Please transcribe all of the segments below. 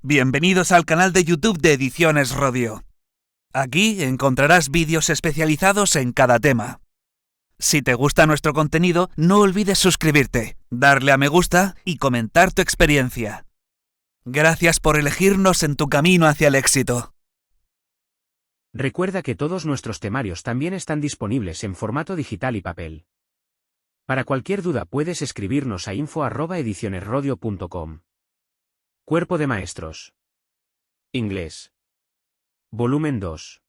Bienvenidos al canal de YouTube de Ediciones Rodio. Aquí encontrarás vídeos especializados en cada tema. Si te gusta nuestro contenido, no olvides suscribirte, darle a me gusta y comentar tu experiencia. Gracias por elegirnos en tu camino hacia el éxito. Recuerda que todos nuestros temarios también están disponibles en formato digital y papel. Para cualquier duda puedes escribirnos a info@edicionesrodio.com. Cuerpo de Maestros. Inglés. Volumen 2.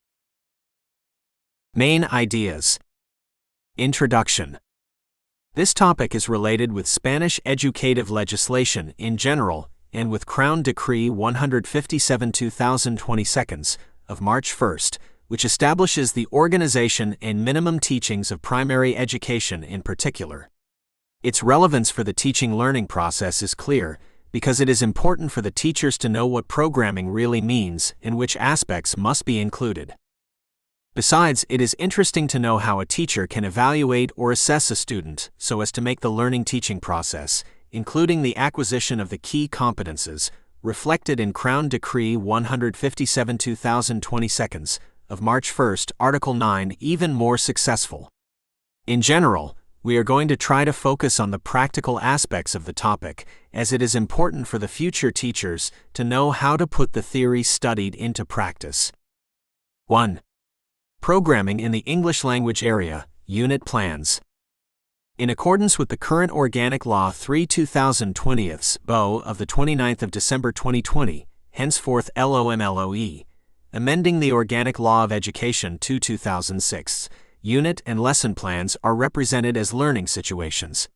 Main ideas. Introduction. This topic is related with Spanish educative legislation in general and with Crown Decree 157/2022 of March 1st, which establishes the organization and minimum teachings of primary education in particular. Its relevance for the teaching-learning process is clear, because it is important for the teachers to know what programming really means and which aspects must be included. Besides, it is interesting to know how a teacher can evaluate or assess a student so as to make the learning-teaching process, including the acquisition of the key competences, reflected in Crown Decree 157/2022 of March 1st, Article 9, even more successful. In general, we are going to try to focus on the practical aspects of the topic, as it is important for the future teachers to know how to put the theory studied into practice. 1. Programming in the English language area, Unit Plans. In accordance with the current Organic Law 3/2020 BO of the 29th of December 2020, henceforth LOMLOE, amending the Organic Law of Education 2006, unit and lesson plans are represented as learning situations.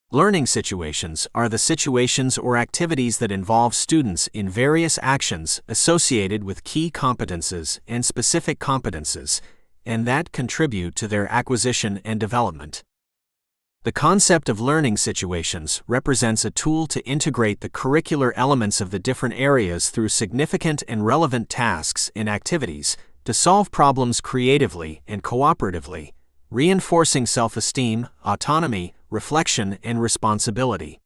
Learning situations are the situations or activities that involve students in various actions associated with key competences and specific competences, and that contribute to their acquisition and development. The concept of learning situations represents a tool to integrate the curricular elements of the different areas through significant and relevant tasks and activities to solve problems creatively and cooperatively, reinforcing self-esteem, autonomy, reflection, and responsibility.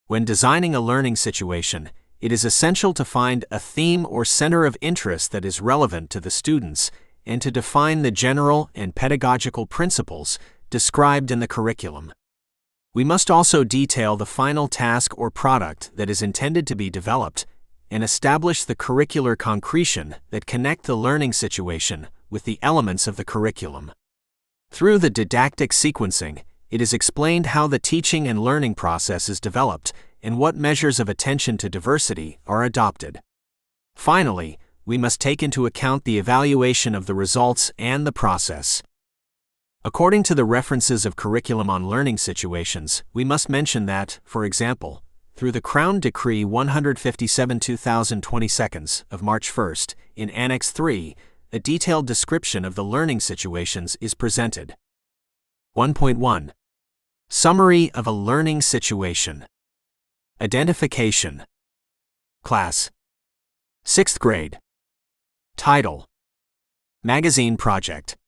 When designing a learning situation, it is essential to find a theme or center of interest that is relevant to the students and to define the general and pedagogical principles described in the curriculum. We must also detail the final task or product that is intended to be developed and establish the curricular concretion that connect the learning situation with the elements of the curriculum. Through the didactic sequencing, it is explained how the teaching and learning process is developed and what measures of attention to diversity are adopted. Finally, we must take into account the evaluation of the results and the process. According to the references of Curriculum on Learning Situations, we must mention that, for example, through the Crown Decree 157/2022 of March 1st, in Annex 3, a detailed description of the learning situations is presented. 1.1. Summary of a learning situation. Identification. Class. 6th grade. Title. Magazine project.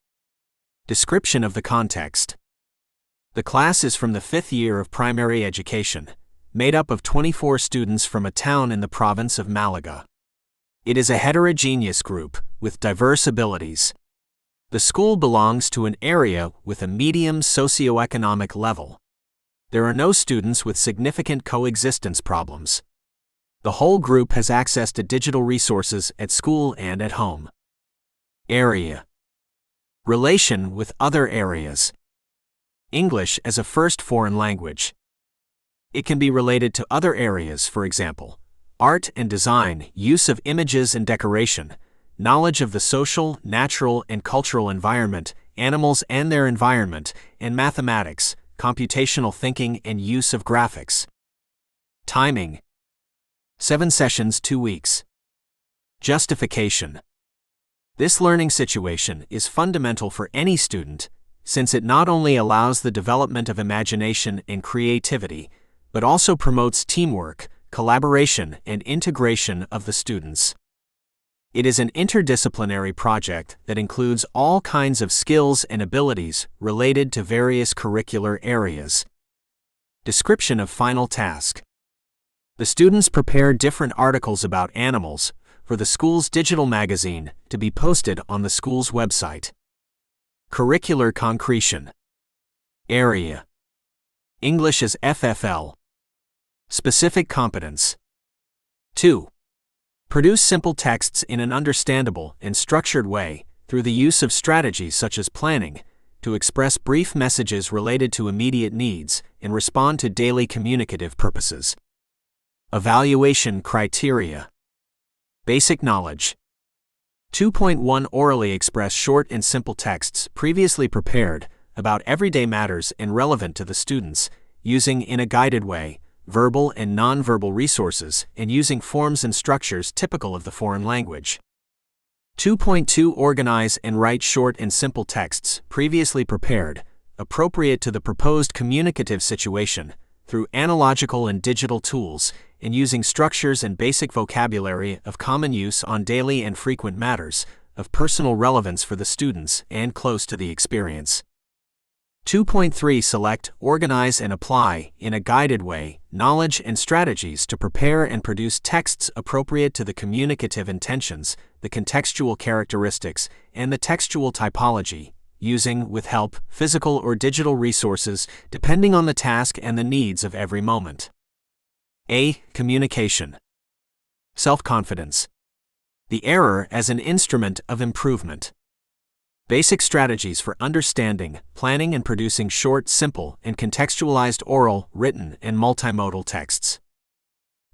Description of the context. The class is from the 5th year of primary education, made up of 24 students from a town in the province of Malaga. It is a heterogeneous group with diverse abilities. The school belongs to an area with a medium socioeconomic level. There are no students with significant coexistence problems. The whole group has access to digital resources at school and at home. Area. Relation with other areas. English as a first foreign language. It can be related to other areas, for example, art and design, use of images and decoration, knowledge of the social, natural, and cultural environment, animals and their environment, and mathematics, computational thinking, and use of graphics. Timing. 7 sessions, 2 weeks. Justification. This learning situation is fundamental for any student, since it not only allows the development of imagination and creativity, but also promotes teamwork, collaboration, and integration of the students. It is an interdisciplinary project that includes all kinds of skills and abilities related to various curricular areas. Description of final task. The students prepare different articles about animals for the school's digital magazine to be posted on the school's website. Curricular concretion. Area. English as FFL. Specific competence. 2. Produce simple texts in an understandable and structured way through the use of strategies such as planning to express brief messages related to immediate needs and respond to daily communicative purposes. Evaluation criteria. Basic knowledge. 2.1 Orally express short and simple texts previously prepared about everyday matters and relevant to the students, using in a guided way verbal and nonverbal resources and using forms and structures typical of the foreign language. 2.2 Organize and write short and simple texts previously prepared, appropriate to the proposed communicative situation, through analogical and digital tools, and using structures and basic vocabulary of common use on daily and frequent matters, of personal relevance for the students and close to the experience. 2.3 Select, organize and apply, in a guided way, knowledge and strategies to prepare and produce texts appropriate to the communicative intentions, the contextual characteristics, and the textual typology, using, with help, physical or digital resources, depending on the task and the needs of every moment. A. Communication. Self-confidence. The error as an instrument of improvement. Basic strategies for understanding, planning and producing short, simple, and contextualized oral, written, and multimodal texts.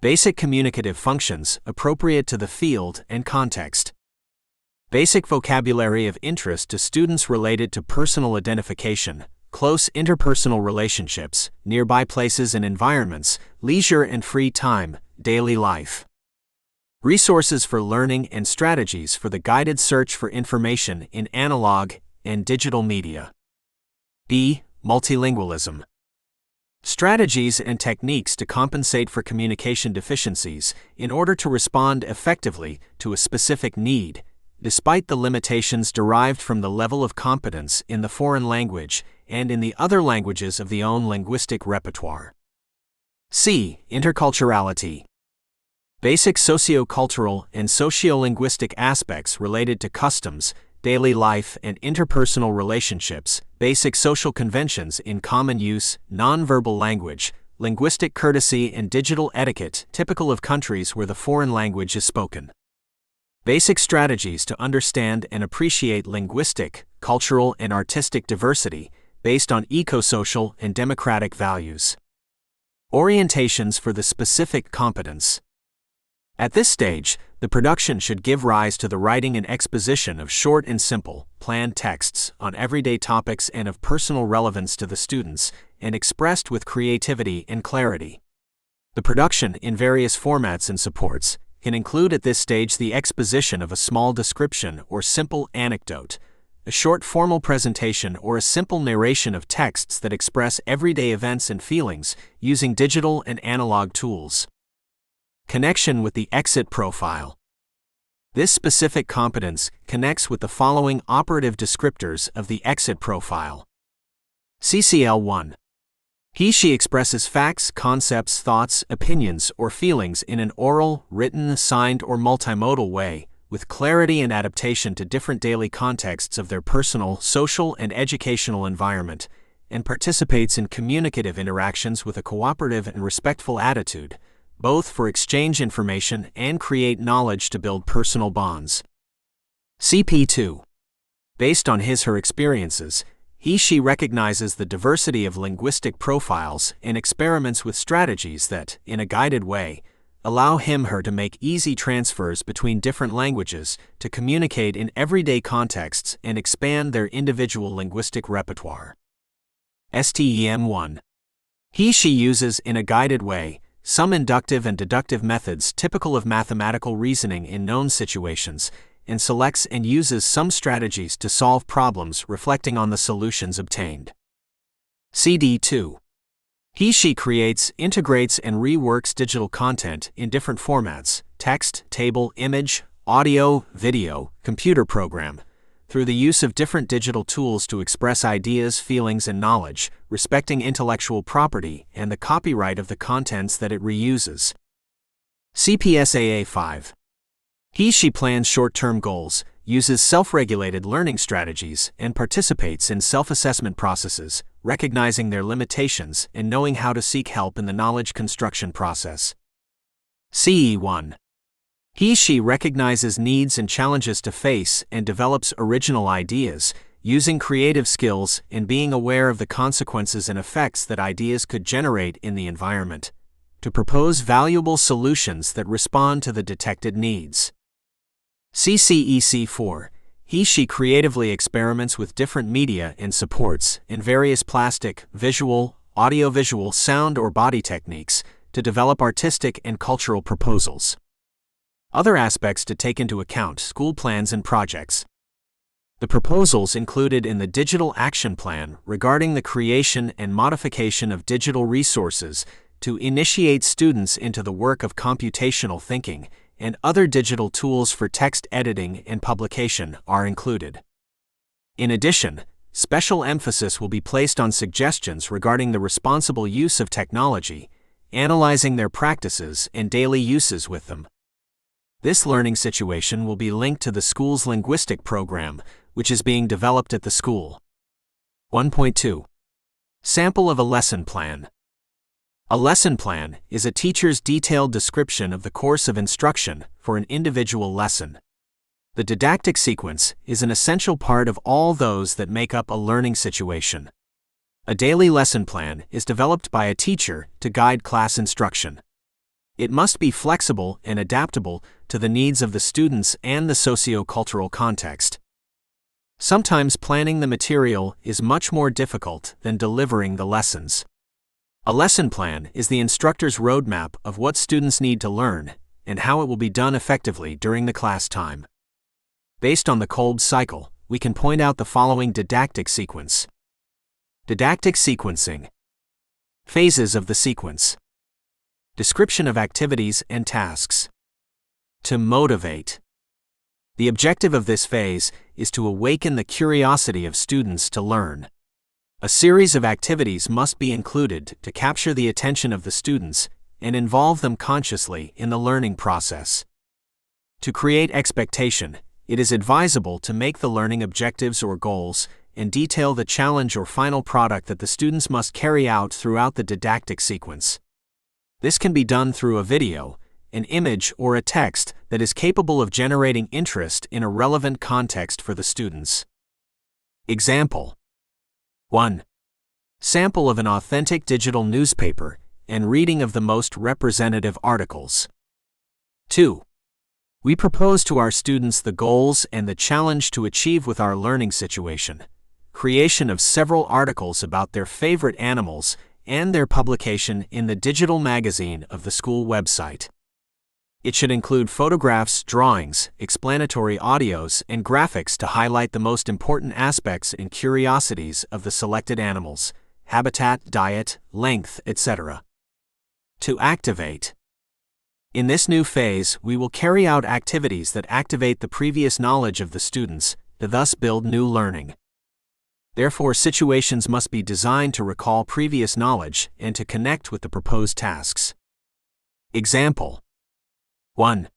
Basic communicative functions appropriate to the field and context. Basic vocabulary of interest to students related to personal identification, close interpersonal relationships, nearby places and environments, leisure and free time, daily life. Resources for learning and strategies for the guided search for information in analog and digital media. B. Multilingualism. Strategies and techniques to compensate for communication deficiencies in order to respond effectively to a specific need, despite the limitations derived from the level of competence in the foreign language and in the other languages of the own linguistic repertoire. C. Interculturality. Basic socio-cultural and sociolinguistic aspects related to customs, daily life and interpersonal relationships, basic social conventions in common use, nonverbal language, linguistic courtesy and digital etiquette typical of countries where the foreign language is spoken. Basic strategies to understand and appreciate linguistic, cultural and artistic diversity based on eco-social and democratic values. Orientations for the specific competence. At this stage, the production should give rise to the writing and exposition of short and simple, planned texts on everyday topics and of personal relevance to the students, and expressed with creativity and clarity. The production in various formats and supports can include at this stage the exposition of a small description or simple anecdote, a short formal presentation or a simple narration of texts that express everyday events and feelings using digital and analog tools. Connection with the exit profile. This specific competence connects with the following operative descriptors of the exit profile. CCL1. He/she expresses facts, concepts, thoughts, opinions, or feelings in an oral, written, signed, or multimodal way, with clarity and adaptation to different daily contexts of their personal, social, and educational environment, and participates in communicative interactions with a cooperative and respectful attitude, both for exchange information and create knowledge to build personal bonds. CP2. Based on his/her experiences, he/she recognizes the diversity of linguistic profiles and experiments with strategies that, in a guided way, allow him/her to make easy transfers between different languages to communicate in everyday contexts and expand their individual linguistic repertoire. STEM1. He/she uses in a guided way some inductive and deductive methods typical of mathematical reasoning in known situations, and selects and uses some strategies to solve problems reflecting on the solutions obtained. CD2. He/she creates, integrates, and reworks digital content in different formats: text, table, image, audio, video, computer program, through the use of different digital tools to express ideas, feelings, and knowledge, respecting intellectual property and the copyright of the contents that it reuses. CPSAA 5. He/she plans short-term goals, uses self-regulated learning strategies, and participates in self-assessment processes, recognizing their limitations and knowing how to seek help in the knowledge construction process. CE1. He/she recognizes needs and challenges to face and develops original ideas, using creative skills and being aware of the consequences and effects that ideas could generate in the environment, to propose valuable solutions that respond to the detected needs. CCEC4. He/she creatively experiments with different media and supports in various plastic, visual, audiovisual, sound, or body techniques to develop artistic and cultural proposals. Other aspects to take into account: school plans and projects. The proposals included in the Digital Action Plan regarding the creation and modification of digital resources to initiate students into the work of computational thinking and other digital tools for text editing and publication are included. In addition, special emphasis will be placed on suggestions regarding the responsible use of technology, analyzing their practices and daily uses with them. This learning situation will be linked to the school's linguistic program, which is being developed at the school. 1.2. Sample of a lesson plan. A lesson plan is a teacher's detailed description of the course of instruction for an individual lesson. The didactic sequence is an essential part of all those that make up a learning situation. A daily lesson plan is developed by a teacher to guide class instruction. It must be flexible and adaptable to the needs of the students and the socio-cultural context. Sometimes planning the material is much more difficult than delivering the lessons. A lesson plan is the instructor's roadmap of what students need to learn and how it will be done effectively during the class time. Based on the Kolb cycle, we can point out the following didactic sequence. Didactic sequencing. Phases of the sequence. Description of activities and tasks. To motivate. The objective of this phase is to awaken the curiosity of students to learn. A series of activities must be included to capture the attention of the students and involve them consciously in the learning process. To create expectation, it is advisable to make the learning objectives or goals and detail the challenge or final product that the students must carry out throughout the didactic sequence. This can be done through a video, an image, or a text that is capable of generating interest in a relevant context for the students. Example. 1. Sample of an authentic digital newspaper and reading of the most representative articles. 2. We propose to our students the goals and the challenge to achieve with our learning situation. Creation of several articles about their favorite animals and their publication in the digital magazine of the school website. It should include photographs, drawings, explanatory audios, and graphics to highlight the most important aspects and curiosities of the selected animals, habitat, diet, length, etc. To activate. In this new phase, we will carry out activities that activate the previous knowledge of the students, to thus build new learning. Therefore, situations must be designed to recall previous knowledge and to connect with the proposed tasks. Example. 1.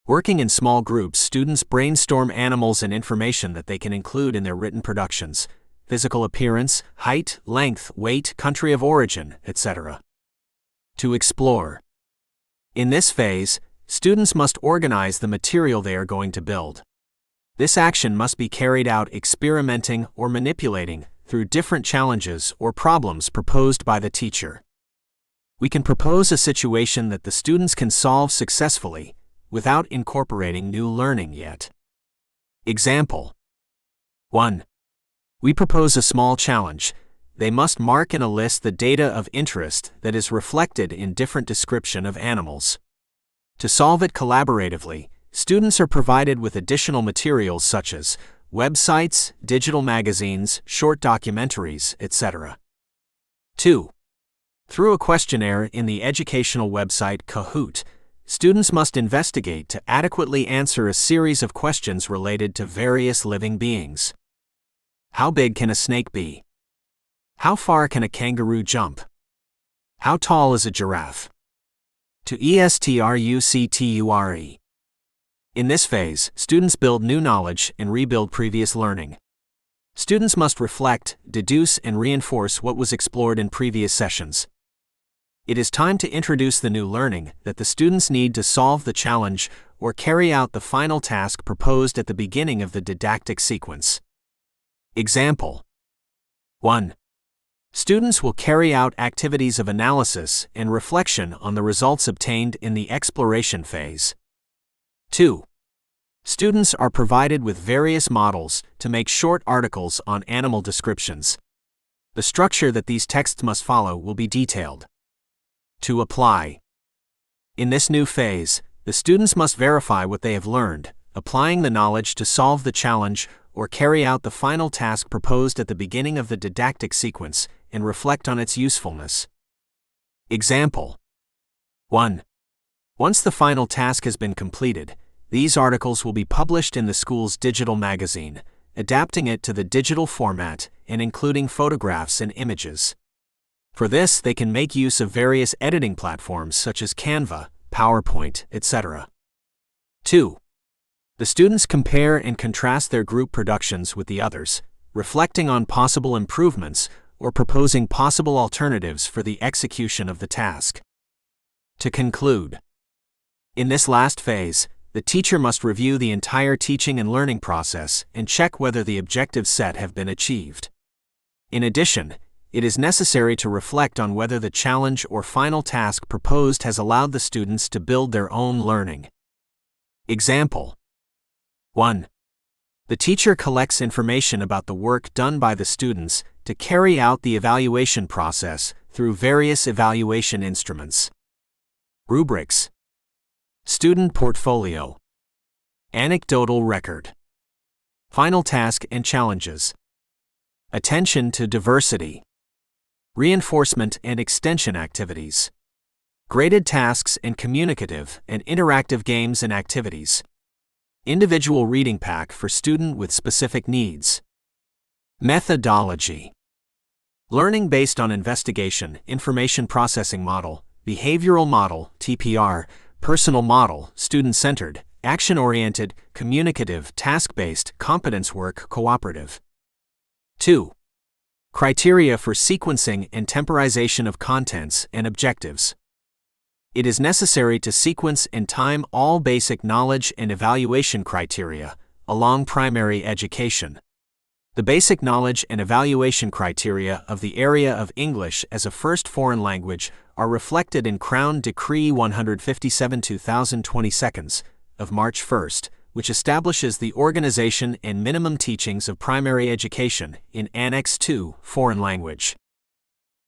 Working in small groups, students brainstorm animals and information that they can include in their written productions: physical appearance, height, length, weight, country of origin, etc. To explore. In this phase, students must organize the material they are going to build. This action must be carried out experimenting or manipulating through different challenges or problems proposed by the teacher. We can propose a situation that the students can solve successfully without incorporating new learning yet. Example. 1. We propose a small challenge. They must mark in a list the data of interest that is reflected in different description of animals. To solve it collaboratively, students are provided with additional materials such as websites, digital magazines, short documentaries, etc. 2. Through a questionnaire in the educational website Kahoot, students must investigate to adequately answer a series of questions related to various living beings. How big can a snake be? How far can a kangaroo jump? How tall is a giraffe? to ESTRUCTURE. In this phase, students build new knowledge and rebuild previous learning. Students must reflect, deduce, and reinforce what was explored in previous sessions. It is time to introduce the new learning that the students need to solve the challenge or carry out the final task proposed at the beginning of the didactic sequence. Example 1. Students will carry out activities of analysis and reflection on the results obtained in the exploration phase. 2. Students are provided with various models to make short articles on animal descriptions. The structure that these texts must follow will be detailed. To apply. In this new phase, the students must verify what they have learned, applying the knowledge to solve the challenge or carry out the final task proposed at the beginning of the didactic sequence and reflect on its usefulness. Example 1. Once the final task has been completed, these articles will be published in the school's digital magazine, adapting it to the digital format and including photographs and images. For this, they can make use of various editing platforms such as Canva, PowerPoint, etc. 2. The students compare and contrast their group productions with the others, reflecting on possible improvements or proposing possible alternatives for the execution of the task. To conclude, in this last phase, the teacher must review the entire teaching and learning process and check whether the objectives set have been achieved. In addition, it is necessary to reflect on whether the challenge or final task proposed has allowed the students to build their own learning. Example 1. The teacher collects information about the work done by the students to carry out the evaluation process through various evaluation instruments. Rubrics. Student portfolio. Anecdotal record. Final task and challenges. Attention to diversity. Reinforcement and extension activities. Graded tasks and communicative and interactive games and activities. Individual reading pack for student with specific needs. Methodology. Learning based on investigation, information processing model, behavioral model, TPR, personal model, student-centered, action-oriented, communicative, task-based, competence work, cooperative. 2. Criteria for sequencing and temporization of contents and objectives. It is necessary to sequence and time all basic knowledge and evaluation criteria along primary education. The basic knowledge and evaluation criteria of the area of English as a first foreign language are reflected in Crown Decree 157/2022 of March 1, which establishes the organization and minimum teachings of primary education in Annex 2, Foreign Language.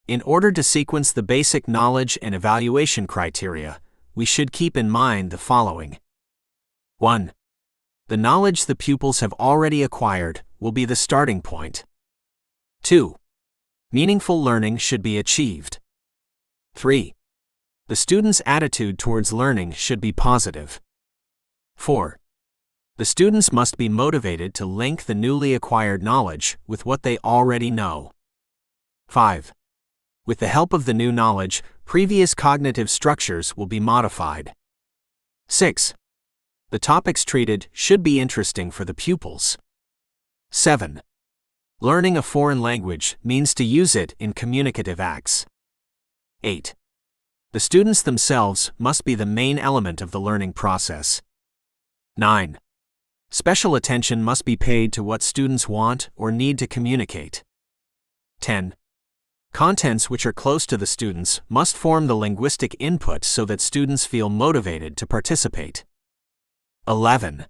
In order to sequence the basic knowledge and evaluation criteria, we should keep in mind the following. 1. The knowledge the pupils have already acquired will be the starting point. 2. Meaningful learning should be achieved. 3. The student's attitude towards learning should be positive. 4. The students must be motivated to link the newly acquired knowledge with what they already know. 5. With the help of the new knowledge, previous cognitive structures will be modified. 6. The topics treated should be interesting for the pupils. 7. Learning a foreign language means to use it in communicative acts. 8. The students themselves must be the main element of the learning process. 9. Special attention must be paid to what students want or need to communicate. 10. Contents which are close to the students must form the linguistic input so that students feel motivated to participate. 11.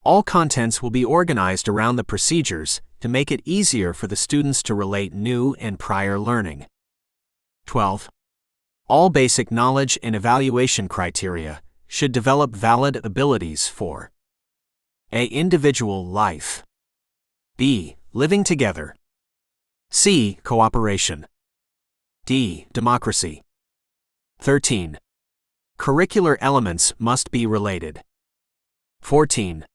All contents will be organized around the procedures to make it easier for the students to relate new and prior learning. 12. All basic knowledge and evaluation criteria should develop valid abilities for A. Individual life. B. Living together. C. Cooperation. D. Democracy. 13. Curricular elements must be related. 14.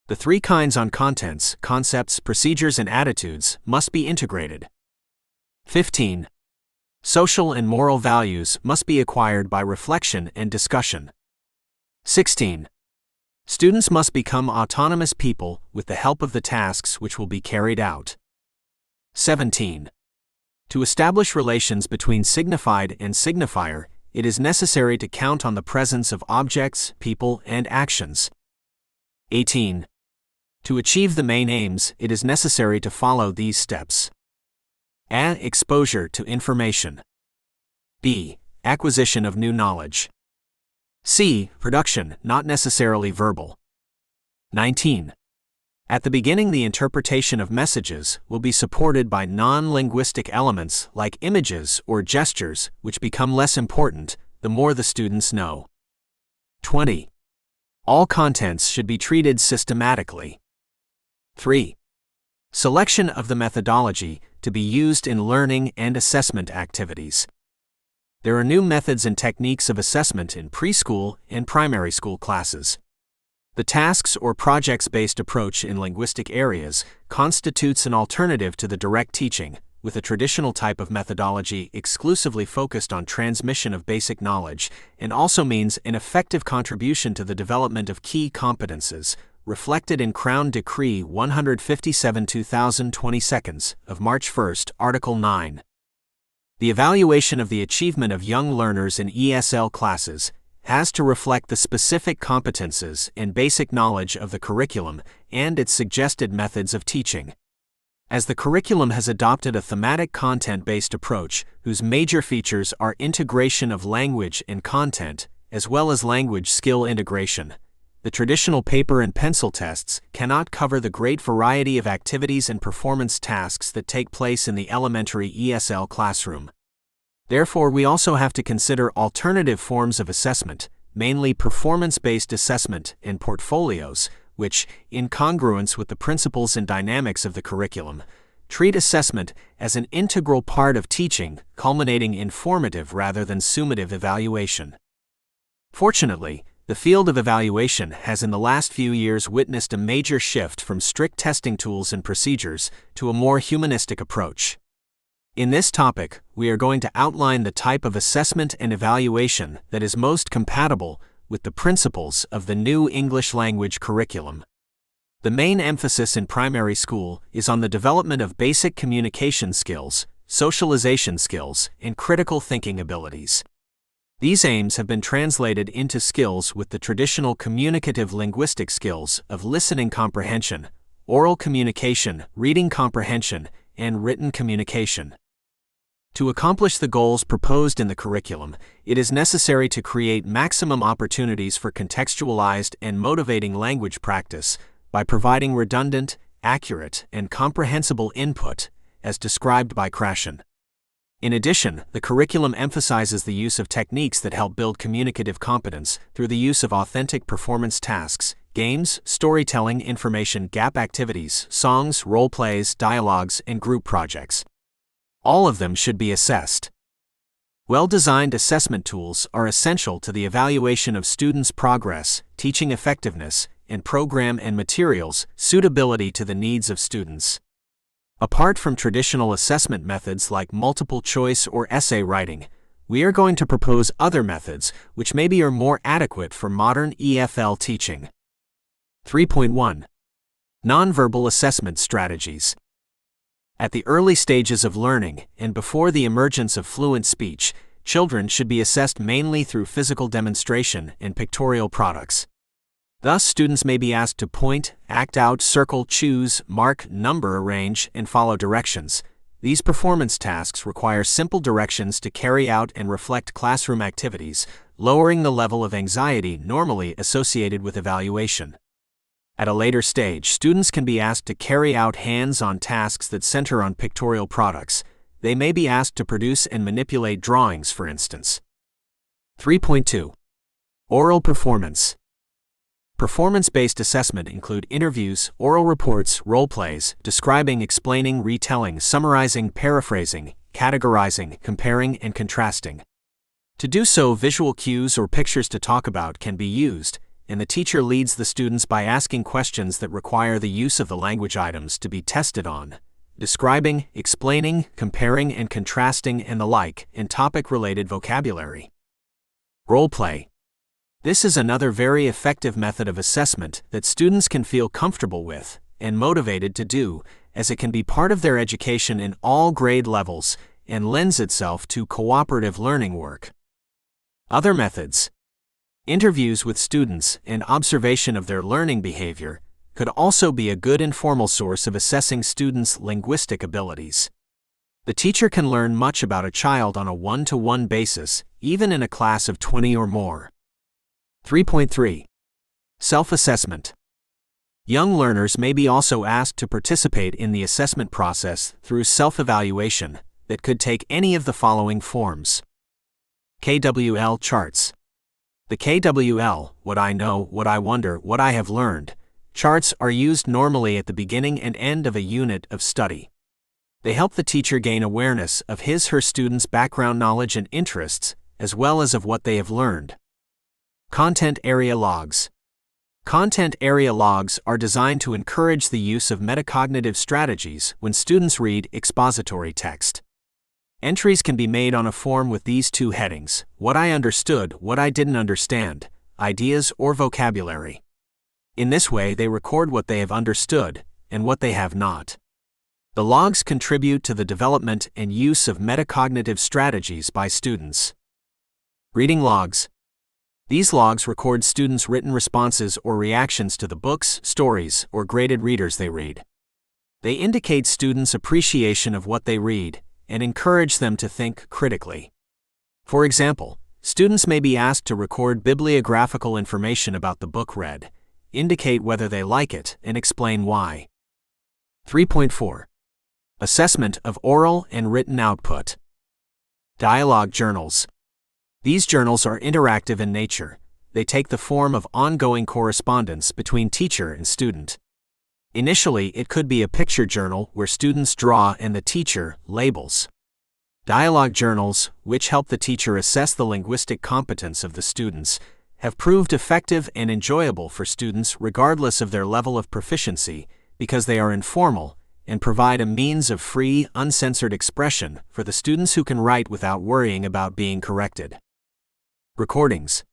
The three kinds on contents, concepts, procedures, and attitudes must be integrated. 15. Social and moral values must be acquired by reflection and discussion. 16. Students must become autonomous people with the help of the tasks which will be carried out. 17. To establish relations between signified and signifier, it is necessary to count on the presence of objects, people, and actions. 18. To achieve the main aims, it is necessary to follow these steps. A. Exposure to information. B. Acquisition of new knowledge. C. Production, not necessarily verbal. 19. At the beginning, the interpretation of messages will be supported by non-linguistic elements like images or gestures, which become less important the more the students know. 20. All contents should be treated systematically. 3. Selection of the methodology to be used in learning and assessment activities. There are new methods and techniques of assessment in preschool and primary school classes. The tasks or projects-based approach in linguistic areas constitutes an alternative to the direct teaching, with a traditional type of methodology exclusively focused on transmission of basic knowledge, and also means an effective contribution to the development of key competences, reflected in Crown Decree 157/2022 of March 1, Article 9. The evaluation of the achievement of young learners in ESL classes has to reflect the specific competences and basic knowledge of the curriculum and its suggested methods of teaching. As the curriculum has adopted a thematic content-based approach whose major features are integration of language and content, as well as language skill integration, the traditional paper and pencil tests cannot cover the great variety of activities and performance tasks that take place in the elementary ESL classroom. Therefore, we also have to consider alternative forms of assessment, mainly performance-based assessment and portfolios, which, in congruence with the principles and dynamics of the curriculum, treat assessment as an integral part of teaching, culminating in formative rather than summative evaluation. Fortunately, the field of evaluation has in the last few years witnessed a major shift from strict testing tools and procedures to a more humanistic approach. In this topic, we are going to outline the type of assessment and evaluation that is most compatible with the principles of the new English language curriculum. The main emphasis in primary school is on the development of basic communication skills, socialization skills, and critical thinking abilities. These aims have been translated into skills with the traditional communicative linguistic skills of listening comprehension, oral communication, reading comprehension, and written communication. To accomplish the goals proposed in the curriculum, it is necessary to create maximum opportunities for contextualized and motivating language practice by providing redundant, accurate, and comprehensible input, as described by Krashen. In addition, the curriculum emphasizes the use of techniques that help build communicative competence through the use of authentic performance tasks, games, storytelling, information gap activities, songs, role plays, dialogues, and group projects. All of them should be assessed. Well-designed assessment tools are essential to the evaluation of students' progress, teaching effectiveness, and program and materials suitability to the needs of students. Apart from traditional assessment methods like multiple choice or essay writing, we are going to propose other methods which maybe are more adequate for modern EFL teaching. 3.1. Nonverbal assessment strategies. At the early stages of learning and before the emergence of fluent speech, children should be assessed mainly through physical demonstration and pictorial products. Thus, students may be asked to point, act out, circle, choose, mark, number, arrange, and follow directions. These performance tasks require simple directions to carry out and reflect classroom activities, lowering the level of anxiety normally associated with evaluation. At a later stage, students can be asked to carry out hands-on tasks that center on pictorial products. They may be asked to produce and manipulate drawings, for instance. 3.2. Oral performance. Performance-based assessment include interviews, oral reports, role plays, describing, explaining, retelling, summarizing, paraphrasing, categorizing, comparing, and contrasting. To do so, visual cues or pictures to talk about can be used, and the teacher leads the students by asking questions that require the use of the language items to be tested on. describing, explaining, comparing and contrasting and the like, and topic-related vocabulary. Role play. This is another very effective method of assessment that students can feel comfortable with and motivated to do, as it can be part of their education in all grade levels and lends itself to cooperative learning work. Other methods. Interviews with students and observation of their learning behavior could also be a good informal source of assessing students' linguistic abilities. The teacher can learn much about a child on a one-to-one basis, even in a class of 20 or more. 3.3. Self-assessment. Young learners may be also asked to participate in the assessment process through self-evaluation that could take any of the following forms. KWL charts. The KWL, what I know, what I wonder, what I have learned, charts are used normally at the beginning and end of a unit of study. They help the teacher gain awareness of his/her students' background knowledge and interests, as well as of what they have learned. Content area logs. Content area logs are designed to encourage the use of metacognitive strategies when students read expository text. Entries can be made on a form with these two headings: what I understood, what I didn't understand, ideas or vocabulary. In this way, they record what they have understood and what they have not. The logs contribute to the development and use of metacognitive strategies by students. Reading logs. These logs record students' written responses or reactions to the books, stories, or graded readers they read. They indicate students' appreciation of what they read and encourage them to think critically. For example, students may be asked to record bibliographical information about the book read, indicate whether they like it, and explain why. 3.4. Assessment of oral and written output. Dialogue journals. These journals are interactive in nature. They take the form of ongoing correspondence between teacher and student. Initially, it could be a picture journal where students draw and the teacher labels. Dialogue journals, which help the teacher assess the linguistic competence of the students, have proved effective and enjoyable for students regardless of their level of proficiency because they are informal and provide a means of free, uncensored expression for the students who can write without worrying about being corrected. Recordings.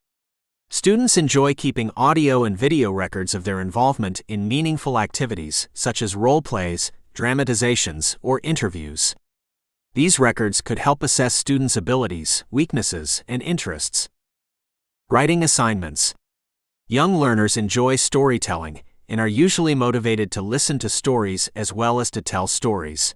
Students enjoy keeping audio and video records of their involvement in meaningful activities such as role plays, dramatizations, or interviews. These records could help assess students' abilities, weaknesses, and interests. Writing assignments. Young learners enjoy storytelling and are usually motivated to listen to stories as well as to tell stories.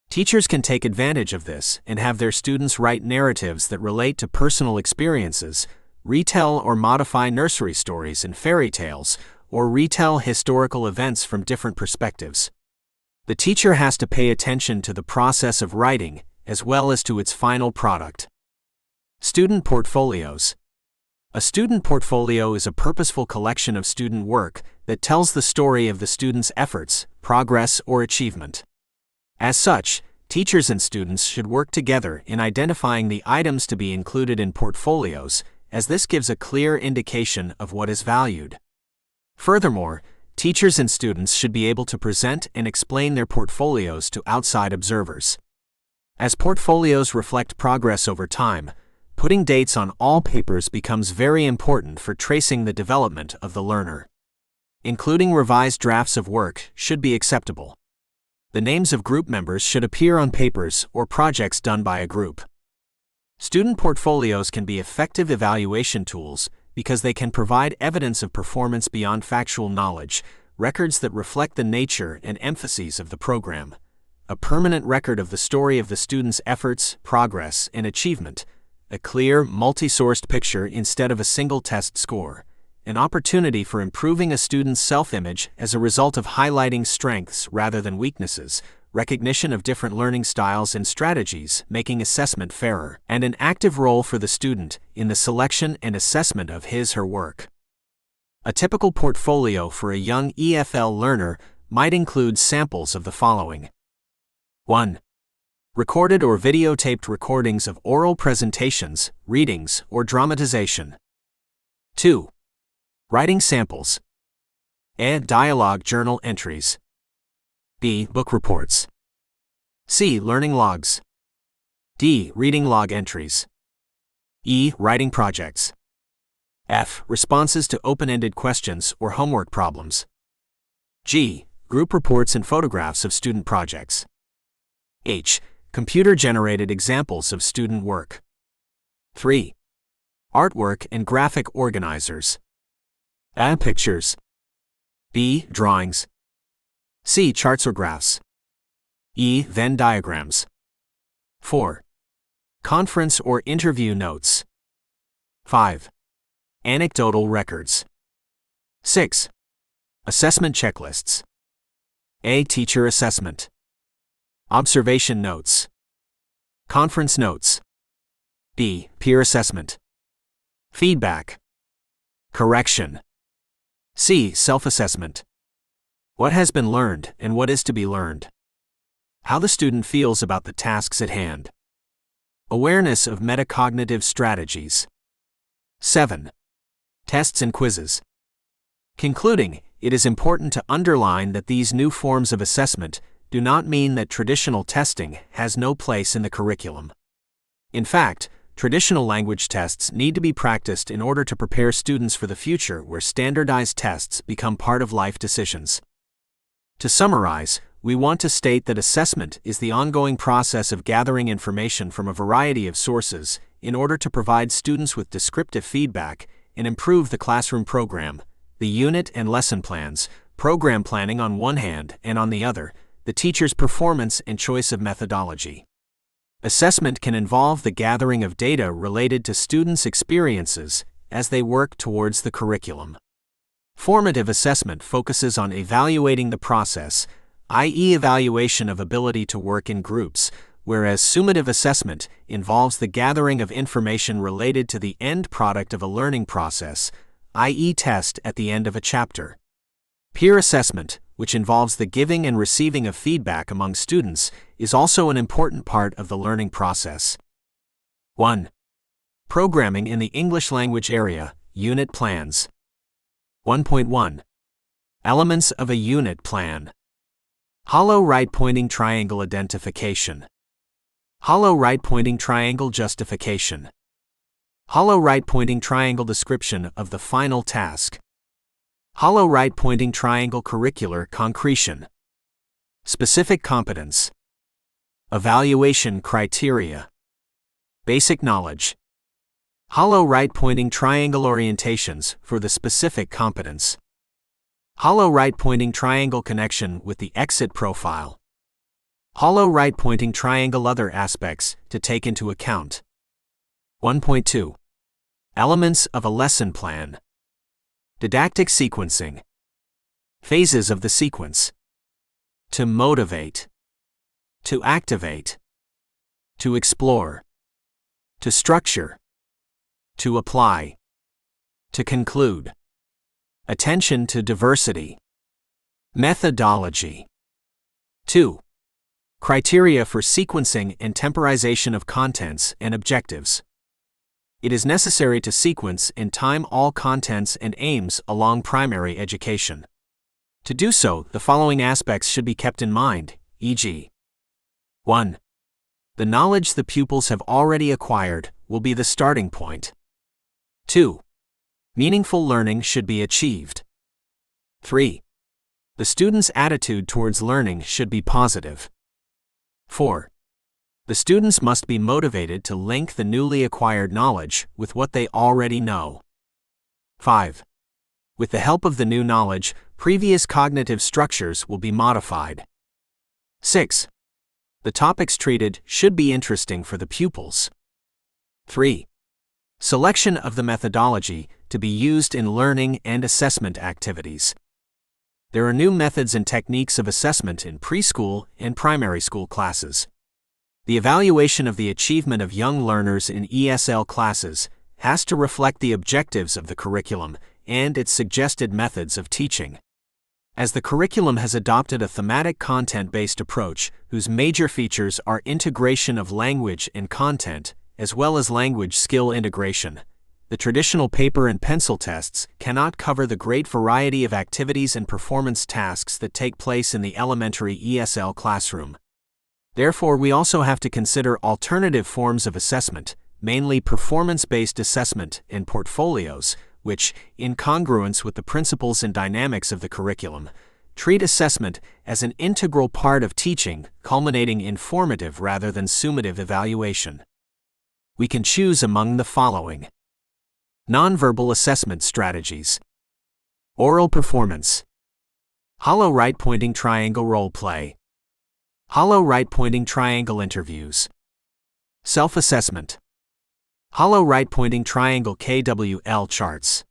Teachers can take advantage of this and have their students write narratives that relate to personal experiences, retell or modify nursery stories and fairy tales, or retell historical events from different perspectives. The teacher has to pay attention to the process of writing as well as to its final product. Student portfolios. A student portfolio is a purposeful collection of student work that tells the story of the student's efforts, progress, or achievement. As such, teachers and students should work together in identifying the items to be included in portfolios, as this gives a clear indication of what is valued. Furthermore, teachers and students should be able to present and explain their portfolios to outside observers. As portfolios reflect progress over time, putting dates on all papers becomes very important for tracing the development of the learner. Including revised drafts of work should be acceptable. The names of group members should appear on papers or projects done by a group. Student portfolios can be effective evaluation tools because they can provide evidence of performance beyond factual knowledge, records that reflect the nature and emphases of the program, a permanent record of the story of the student's efforts, progress, and achievement, a clear, multi-sourced picture instead of a single test score, an opportunity for improving a student's self-image as a result of highlighting strengths rather than weaknesses, recognition of different learning styles and strategies, making assessment fairer, and an active role for the student in the selection and assessment of his/her work. A typical portfolio for a young EFL learner might include samples of the following. 1. Recorded or videotaped recordings of oral presentations, readings, or dramatization. 2. Writing samples. A. Dialogue journal entries. B. Book reports. C. Learning logs. D. Reading log entries. E. Writing projects. F. Responses to open-ended questions or homework problems. G. Group reports and photographs of student projects. H. Computer-generated examples of student work. 3. Artwork and graphic organizers. A. Pictures. B. Drawings. C. Charts or graphs. E. Venn diagrams. 4. Conference or interview notes. 5. Anecdotal records. 6. Assessment checklists. A. Teacher assessment. Observation notes. Conference notes. B. Peer assessment. Feedback. Correction. C. Self-assessment. What has been learned and what is to be learned. How the student feels about the tasks at hand. Awareness of metacognitive strategies. 7. Tests and quizzes. Concluding, it is important to underline that these new forms of assessment do not mean that traditional testing has no place in the curriculum. In fact, traditional language tests need to be practiced in order to prepare students for the future where standardized tests become part of life decisions. To summarize, we want to state that assessment is the ongoing process of gathering information from a variety of sources in order to provide students with descriptive feedback and improve the classroom program, the unit and lesson plans, program planning on one hand and on the other, the teacher's performance and choice of methodology. Assessment can involve the gathering of data related to students' experiences as they work towards the curriculum. Formative assessment focuses on evaluating the process, i.e., evaluation of ability to work in groups, whereas summative assessment involves the gathering of information related to the end product of a learning process, i.e., test at the end of a chapter. Peer assessment, which involves the giving and receiving of feedback among students, is also an important part of the learning process. 1. Programming in the English language area, unit plans. 1.1. Elements of a unit plan. Hollow right-pointing triangle identification. Hollow right-pointing triangle justification. Hollow right-pointing triangle description of the final task. Hollow right-pointing triangle curricular concretion. Specific competence. Evaluation criteria. Basic knowledge. Hollow right-pointing triangle orientations for the specific competence. Hollow right-pointing triangle connection with the exit profile. Hollow right-pointing triangle other aspects to take into account. 1.2. Elements of a lesson plan. Didactic sequencing. Phases of the sequence. To motivate. To activate. To explore. To structure. To apply. To conclude. Attention to diversity. Methodology. 2. Criteria for sequencing and temporization of contents and objectives. It is necessary to sequence and time all contents and aims along primary education. To do so, the following aspects should be kept in mind, e.g. 1. The knowledge the pupils have already acquired will be the starting point. 2. Meaningful learning should be achieved. 3. The student's attitude towards learning should be positive. 4. The students must be motivated to link the newly acquired knowledge with what they already know. 5. With the help of the new knowledge, previous cognitive structures will be modified. 6. The topics treated should be interesting for the pupils. 3. Selection of the methodology to be used in learning and assessment activities. There are new methods and techniques of assessment in preschool and primary school classes. The evaluation of the achievement of young learners in ESL classes has to reflect the objectives of the curriculum and its suggested methods of teaching. As the curriculum has adopted a thematic content-based approach whose major features are integration of language and content, as well as language skill integration, the traditional paper and pencil tests cannot cover the great variety of activities and performance tasks that take place in the elementary ESL classroom. Therefore, we also have to consider alternative forms of assessment, mainly performance-based assessment and portfolios, which, in congruence with the principles and dynamics of the curriculum, treat assessment as an integral part of teaching, culminating in formative rather than summative evaluation. We can choose among the following: nonverbal assessment strategies, oral performance, hollow right-pointing triangle role play, hollow right-pointing triangle interviews, self-assessment, hollow right-pointing triangle KWL charts,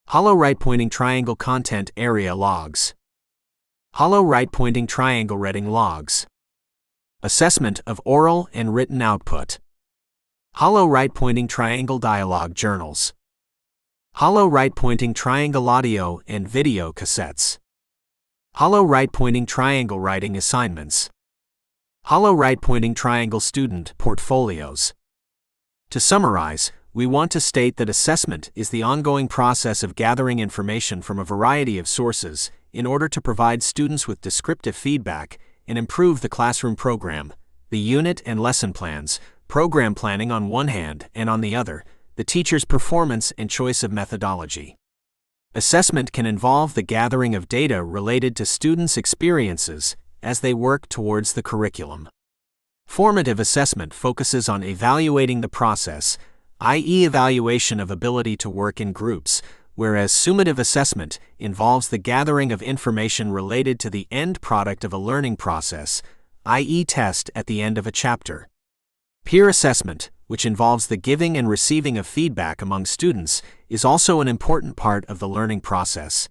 hollow right-pointing triangle content area logs, hollow right-pointing triangle reading logs, assessment of oral and written output, hollow right-pointing triangle dialogue journals, hollow right-pointing triangle audio and video cassettes, hollow right-pointing triangle writing assignments, hollow right-pointing triangle student portfolios. To summarize, we want to state that assessment is the ongoing process of gathering information from a variety of sources in order to provide students with descriptive feedback and improve the classroom program, the unit and lesson plans, program planning on one hand, and on the other, the teacher's performance and choice of methodology. Assessment can involve the gathering of data related to students' experiences as they work towards the curriculum. Formative assessment focuses on evaluating the process, i.e., evaluation of ability to work in groups, whereas summative assessment involves the gathering of information related to the end product of a learning process, i.e., test at the end of a chapter. Peer assessment, which involves the giving and receiving of feedback among students, is also an important part of the learning process.